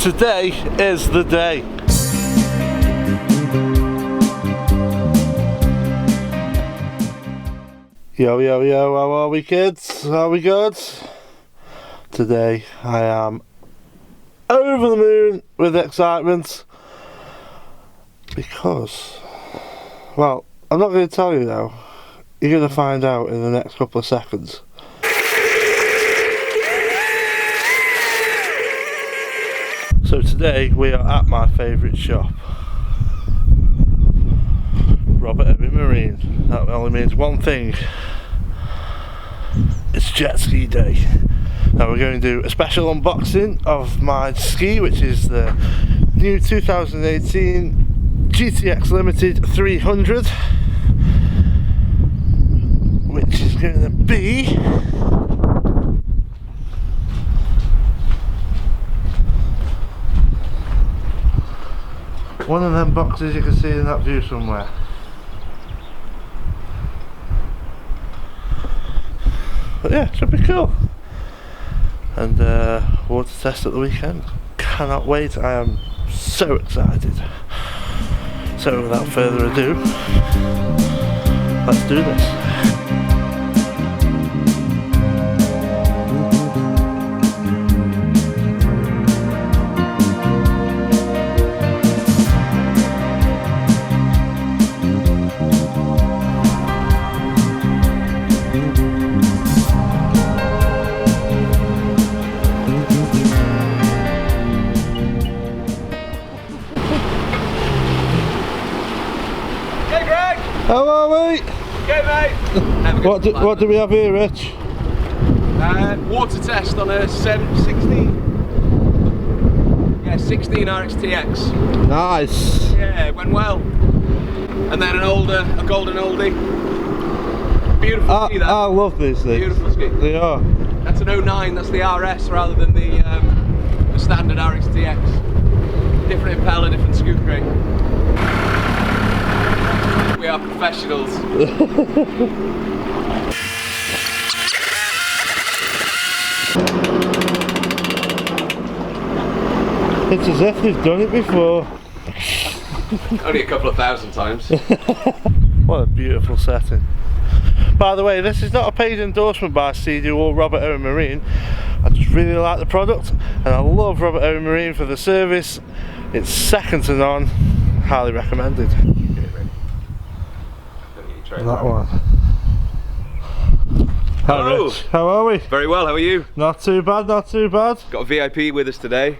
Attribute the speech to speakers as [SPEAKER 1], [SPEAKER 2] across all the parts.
[SPEAKER 1] Today is the day. Yo, yo, yo, how are we, kids? Are we good? Today I am over the moon with excitement because, well, I'm not going to tell you now. You're going to find out in the next couple of seconds. So today we are at my favourite shop, Robert Owen Marine. That only means one thing. It's jet ski day. Now we're going to do a special unboxing of my ski, which is the new 2018 GTX Ltd 300, which is going to be one of them boxes you can see in that view somewhere. But yeah, should be cool. And water test at the weekend. Cannot wait. I am so excited. So without further ado, let's do this. How are we?
[SPEAKER 2] Okay, mate.
[SPEAKER 1] What do we have here, Rich?
[SPEAKER 2] Water test on a 16 RXTX.
[SPEAKER 1] Nice.
[SPEAKER 2] Yeah, it went well. And then a golden oldie. Beautiful ski, that.
[SPEAKER 1] I love these things.
[SPEAKER 2] Beautiful ski.
[SPEAKER 1] They are.
[SPEAKER 2] That's an 09. That's the RS rather than the standard RXTX. Different impeller, different scoop rate. We are professionals.
[SPEAKER 1] It's as if they've done it before.
[SPEAKER 2] Only a couple of thousand times.
[SPEAKER 1] What a beautiful setting. By the way, this is not a paid endorsement by Seadoo or Robert Owen Marine. I just really like the product and I love Robert Owen Marine for the service. It's second to none. Highly recommended. That one.
[SPEAKER 2] Hello.
[SPEAKER 1] Rich. How are we?
[SPEAKER 2] Very well, how are you?
[SPEAKER 1] Not too bad, not too bad.
[SPEAKER 2] Got a VIP with us today.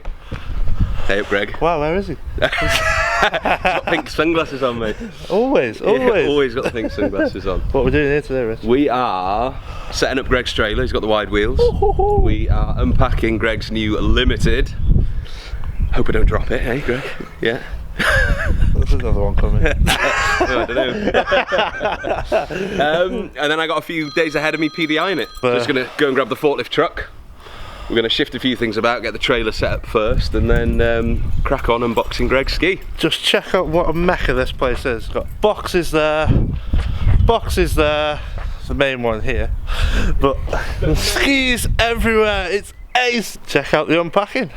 [SPEAKER 2] Hey up, Greg.
[SPEAKER 1] Wow, where is he?
[SPEAKER 2] He's got pink sunglasses on, mate.
[SPEAKER 1] Always,
[SPEAKER 2] Yeah,
[SPEAKER 1] always.
[SPEAKER 2] always got the pink sunglasses on.
[SPEAKER 1] What are we doing here today, Rich?
[SPEAKER 2] We are setting up Greg's trailer. He's got the wide wheels. We are unpacking Greg's new Limited. Hope I don't drop it, hey Greg? Yeah.
[SPEAKER 1] There's another one coming.
[SPEAKER 2] I don't know. And then I got a few days ahead of me PDIing it. Just gonna go and grab the forklift truck. We're gonna shift a few things about, get the trailer set up first, and then crack on unboxing Greg's ski.
[SPEAKER 1] Just check out what a mecca this place is. It's got boxes there, boxes there. It's the main one here, but the skis everywhere. It's ace. Check out the unpacking.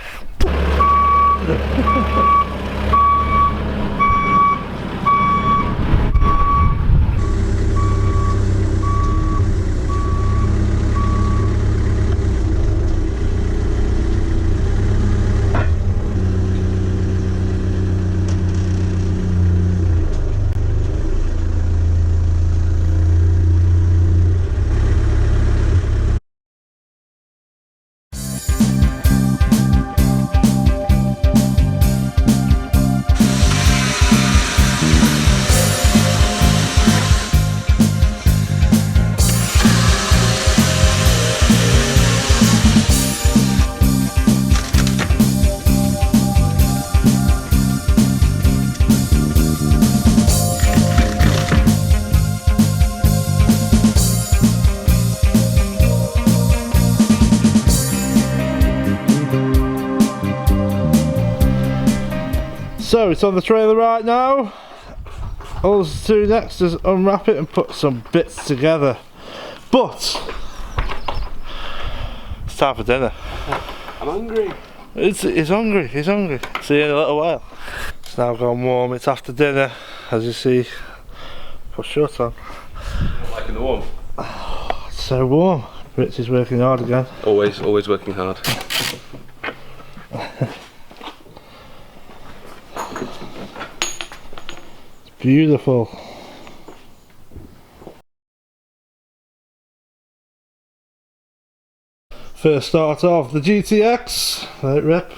[SPEAKER 1] So it's on the trailer right now. All to do next is unwrap it and put some bits together. But it's time for dinner.
[SPEAKER 2] I'm hungry.
[SPEAKER 1] He's hungry, he's hungry. See you in a little while. It's now gone warm, it's after dinner, as you see. Put shut on.
[SPEAKER 2] Liking the warm?
[SPEAKER 1] Oh, it's so warm. Rich is working hard again.
[SPEAKER 2] Always working hard.
[SPEAKER 1] It's beautiful. First start of the GTX, let it rip.